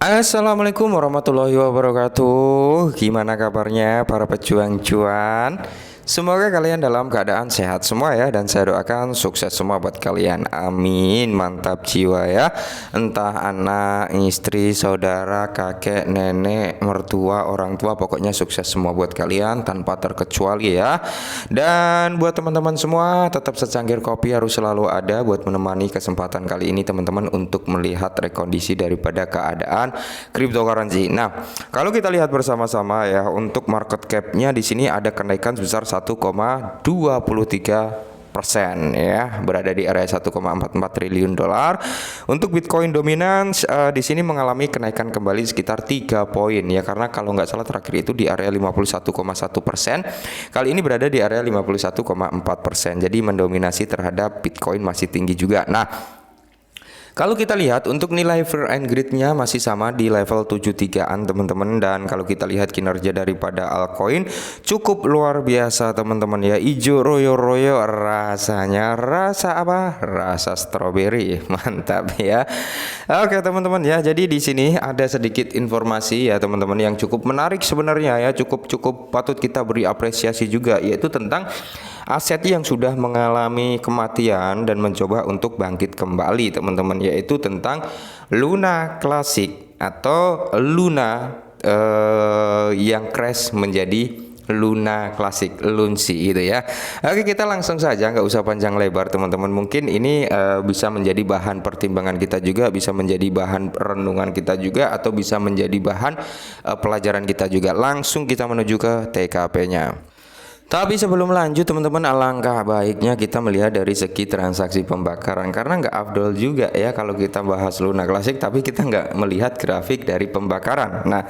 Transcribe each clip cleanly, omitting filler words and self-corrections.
Assalamualaikum warahmatullahi wabarakatuh. Gimana kabarnya para pejuang cuan? Semoga kalian dalam keadaan sehat semua ya. Dan saya doakan sukses semua buat kalian. Amin. Mantap jiwa ya. Entah anak, istri, saudara, kakek, nenek, mertua, orang tua, pokoknya sukses semua buat kalian tanpa terkecuali ya. Dan buat teman-teman semua, tetap secangkir kopi harus selalu ada buat menemani kesempatan kali ini teman-teman untuk melihat rekondisi daripada keadaan cryptocurrency. Nah, kalau kita lihat bersama-sama ya, untuk market cap-nya di sini ada kenaikan sebesar 1,23% ya, berada di area 1,44 triliun dolar. Untuk Bitcoin dominance di sini mengalami kenaikan kembali sekitar 3 poin ya, karena kalau nggak salah terakhir itu di area 51,1%. Kali ini berada di area 51,4%. Jadi mendominasi terhadap Bitcoin masih tinggi juga. Nah, kalau kita lihat untuk nilai fear and greed-nya masih sama di level 73-an teman-teman. Dan kalau kita lihat kinerja daripada altcoin cukup luar biasa teman-teman ya. Ijo royo-royo rasanya, rasa apa? Rasa stroberi. Mantap ya. Oke teman-teman ya. Jadi di sini ada sedikit informasi ya teman-teman yang cukup menarik sebenarnya ya. Cukup patut kita beri apresiasi juga, yaitu tentang aset yang sudah mengalami kematian dan mencoba untuk bangkit kembali teman-teman, yaitu tentang Luna Classic atau Luna yang crash menjadi Luna Classic Lunsi gitu ya. Oke, kita langsung saja, nggak usah panjang lebar teman-teman. Mungkin ini bisa menjadi bahan pertimbangan kita juga, bisa menjadi bahan renungan kita juga, atau bisa menjadi bahan pelajaran kita juga. Langsung kita menuju ke TKP-nya. Tapi sebelum lanjut teman-teman, alangkah baiknya kita melihat dari segi transaksi pembakaran, karena nggak afdol juga ya kalau kita bahas Luna Classic tapi kita nggak melihat grafik dari pembakaran. Nah,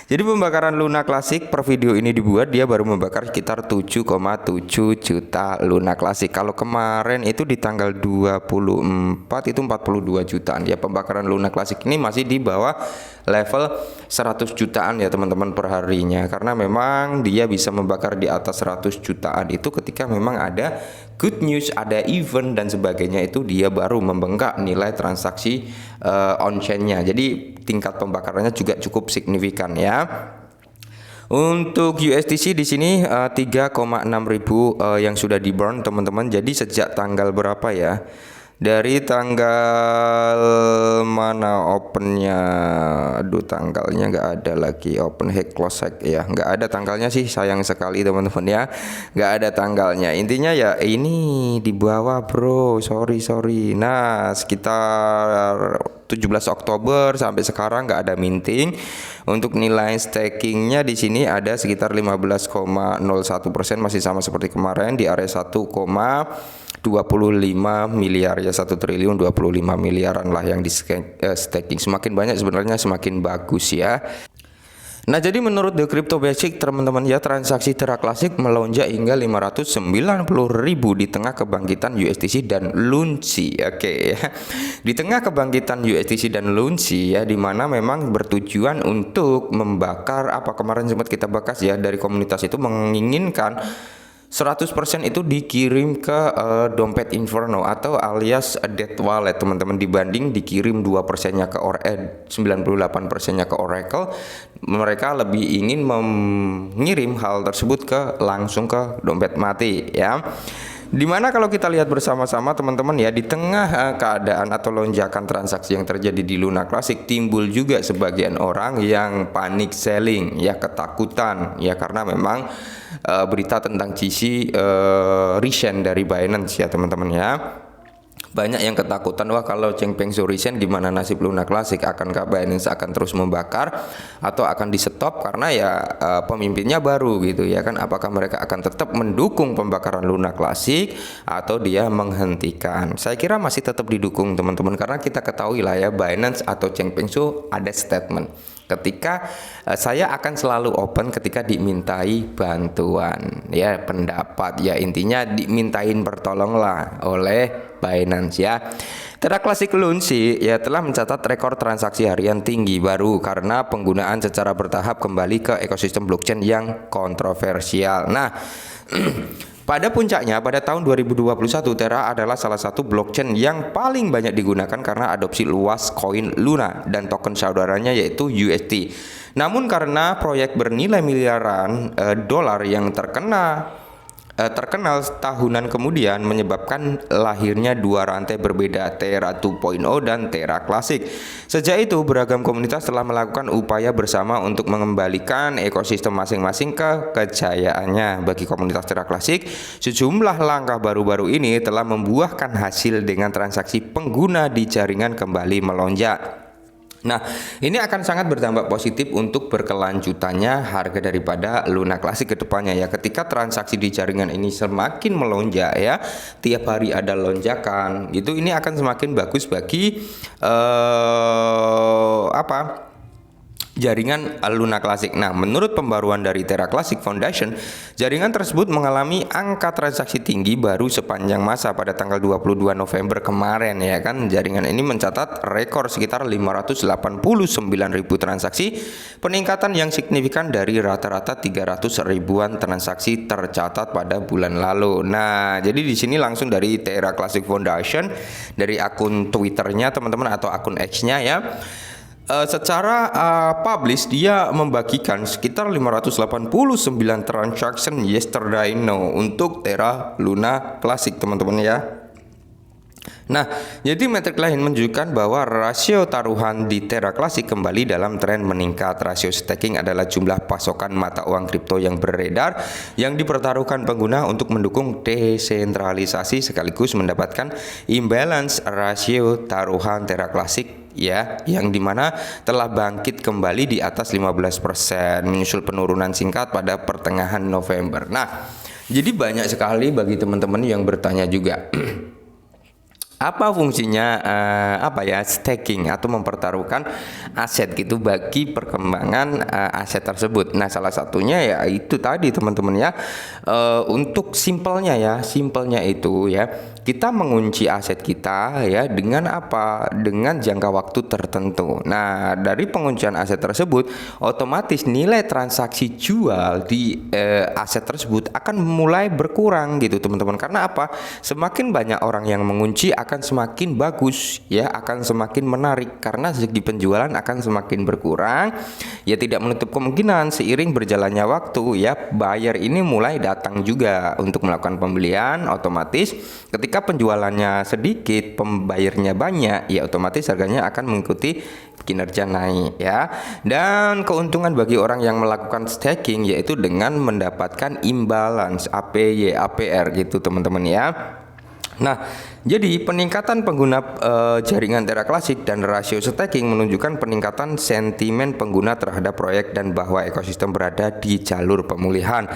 jadi pembakaran Luna Classic per video ini dibuat, dia baru membakar sekitar 7,7 juta Luna Classic. Kalau kemarin itu di tanggal 24 itu 42 jutaan ya. Pembakaran Luna Classic ini masih di bawah level 100 jutaan ya teman-teman per harinya, karena memang dia bisa membakar di atas 100 jutaan itu ketika memang ada good news, ada event dan sebagainya, itu dia baru membengkak nilai transaksi on-chain-nya. Jadi tingkat pembakarannya juga cukup signifikan ya. Untuk USDC di sini 3,6 ribu yang sudah di burn teman-teman. Jadi sejak tanggal berapa ya? Dari tanggal mana opennya? Aduh, tanggalnya nggak ada lagi. Open hack close hack ya, nggak ada tanggalnya sih, sayang sekali teman-teman ya, nggak ada tanggalnya. Intinya ya ini di bawah bro, sorry. Nah, sekitar 17 Oktober sampai sekarang nggak ada minting. Untuk nilai stakingnya di sini ada sekitar 15,01%, masih sama seperti kemarin di area 1,25 miliar ya, 1 triliun 25 miliaran lah yang di staking. Semakin banyak sebenarnya semakin bagus ya. Nah, jadi menurut The Crypto Basic teman-teman ya, transaksi Terra Classic melonjak hingga 590.000 di tengah kebangkitan USDC dan Lunsi. Oke ya. Di tengah kebangkitan USDC dan Lunsi ya, dimana memang bertujuan untuk membakar, apa kemarin sempat kita bahas ya, dari komunitas itu menginginkan 100% itu dikirim ke dompet Inferno atau alias dead wallet teman-teman, dibanding dikirim 2%-nya ke 98%-nya ke Oracle. Mereka lebih ingin mengirim hal tersebut langsung ke dompet mati ya. Dimana kalau kita lihat bersama-sama teman-teman ya, di tengah keadaan atau lonjakan transaksi yang terjadi di Luna Classic, timbul juga sebagian orang yang panik selling ya, ketakutan ya, karena memang berita tentang GC resign dari Binance ya teman-teman ya. Banyak yang ketakutan, wah kalau Changpeng Zhou resign gimana nasib Luna Classic, akankah Binance akan terus membakar atau akan di stop karena ya pemimpinnya baru gitu ya kan. Apakah mereka akan tetap mendukung pembakaran Luna Classic atau dia menghentikan? Saya kira masih tetap didukung teman-teman, karena kita ketahui lah ya, Binance atau Changpeng Zhou ada statement ketika saya akan selalu open ketika dimintai bantuan ya, pendapat ya, intinya dimintain pertolonglah oleh Binance ya. Terra Classic Lunsi ya telah mencatat rekor transaksi harian tinggi baru karena penggunaan secara bertahap kembali ke ekosistem blockchain yang kontroversial. Nah, Pada puncaknya, pada tahun 2021, Terra adalah salah satu blockchain yang paling banyak digunakan karena adopsi luas koin Luna dan token saudaranya yaitu UST. Namun karena proyek bernilai miliaran dolar yang terkenal tahunan kemudian menyebabkan lahirnya dua rantai berbeda, Terra 2.0 dan Terra Classic. Sejak itu beragam komunitas telah melakukan upaya bersama untuk mengembalikan ekosistem masing-masing ke kejayaannya. Bagi komunitas Terra Classic, sejumlah langkah baru-baru ini telah membuahkan hasil dengan transaksi pengguna di jaringan kembali melonjak. Nah, ini akan sangat berdampak positif untuk berkelanjutannya harga daripada Luna Classic ke depannya ya. Ketika transaksi di jaringan ini semakin melonjak ya, tiap hari ada lonjakan, gitu, ini akan semakin bagus bagi jaringan Luna Classic. Nah, menurut pembaruan dari Terra Classic Foundation, jaringan tersebut mengalami angka transaksi tinggi baru sepanjang masa pada tanggal 22 November kemarin ya kan. Jaringan ini mencatat rekor sekitar 589.000 transaksi, peningkatan yang signifikan dari rata-rata 300 ribuan transaksi tercatat pada bulan lalu. Nah, jadi di sini langsung dari Terra Classic Foundation, dari akun Twitternya teman-teman atau akun X-nya ya. Secara publish dia membagikan sekitar 589 transaction yesterday untuk Terra Luna Classic teman-teman ya. Nah, jadi metrik lain menunjukkan bahwa rasio taruhan di Terra Classic kembali dalam tren meningkat. Rasio staking adalah jumlah pasokan mata uang kripto yang beredar yang dipertaruhkan pengguna untuk mendukung desentralisasi sekaligus mendapatkan imbalance rasio taruhan Terra Classic ya, yang dimana telah bangkit kembali di atas 15% menyusul penurunan singkat pada pertengahan November. Nah, jadi banyak sekali bagi teman-teman yang bertanya juga apa fungsinya staking atau mempertaruhkan aset gitu bagi perkembangan aset tersebut. Nah, salah satunya ya itu tadi teman-teman ya, untuk simpelnya itu ya, kita mengunci aset kita ya dengan apa? Dengan jangka waktu tertentu. Nah, dari penguncian aset tersebut otomatis nilai transaksi jual di aset tersebut akan mulai berkurang gitu teman-teman. Karena apa? Semakin banyak orang yang mengunci akan semakin bagus ya, akan semakin menarik karena segi penjualan akan semakin berkurang. Ya, tidak menutup kemungkinan seiring berjalannya waktu ya, buyer ini mulai datang juga untuk melakukan pembelian. Otomatis ketika penjualannya sedikit, pembayarnya banyak, ya otomatis harganya akan mengikuti kinerja naik ya. Dan keuntungan bagi orang yang melakukan staking yaitu dengan mendapatkan imbalance APY APR gitu teman-teman ya. Nah, jadi peningkatan pengguna jaringan Terra Classic dan rasio staking menunjukkan peningkatan sentimen pengguna terhadap proyek dan bahwa ekosistem berada di jalur pemulihan.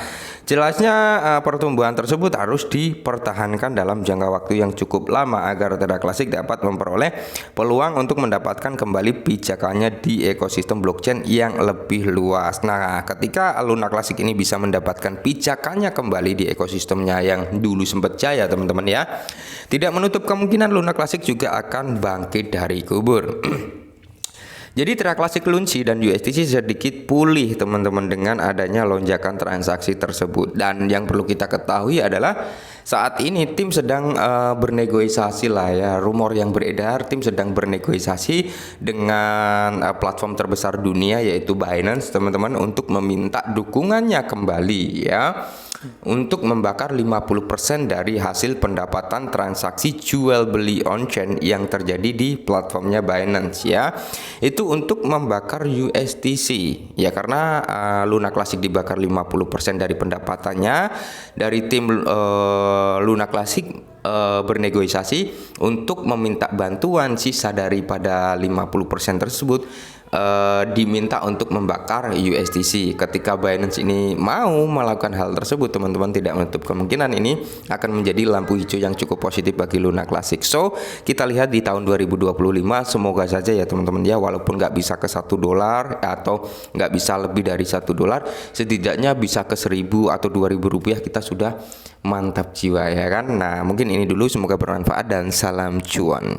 Jelasnya pertumbuhan tersebut harus dipertahankan dalam jangka waktu yang cukup lama agar Terra Classic dapat memperoleh peluang untuk mendapatkan kembali pijakannya di ekosistem blockchain yang lebih luas. Nah, ketika Luna Classic ini bisa mendapatkan pijakannya kembali di ekosistemnya yang dulu sempat jaya teman-teman ya, tidak menutup kemungkinan Luna Classic juga akan bangkit dari kubur. Jadi Terra Classic Lunci dan USDC sedikit pulih teman-teman dengan adanya lonjakan transaksi tersebut. Dan yang perlu kita ketahui adalah saat ini tim sedang bernegosiasi lah ya, rumor yang beredar tim sedang bernegosiasi dengan platform terbesar dunia yaitu Binance teman-teman untuk meminta dukungannya kembali ya, untuk membakar 50% dari hasil pendapatan transaksi jual beli on-chain yang terjadi di platformnya Binance ya. Itu untuk membakar USDC ya, karena Luna Classic dibakar 50% dari pendapatannya. Dari tim Luna Classic bernegosiasi untuk meminta bantuan sisa daripada 50% tersebut, diminta untuk membakar USDC. Ketika Binance ini mau melakukan hal tersebut teman-teman, tidak menutup kemungkinan ini akan menjadi lampu hijau yang cukup positif bagi Luna Classic. So kita lihat di tahun 2025 semoga saja ya teman-teman ya, walaupun nggak bisa ke $1 atau nggak bisa lebih dari $1, setidaknya bisa ke 1.000 atau 2.000 rupiah, kita sudah mantap jiwa ya kan. Nah, mungkin ini dulu, semoga bermanfaat dan salam cuan.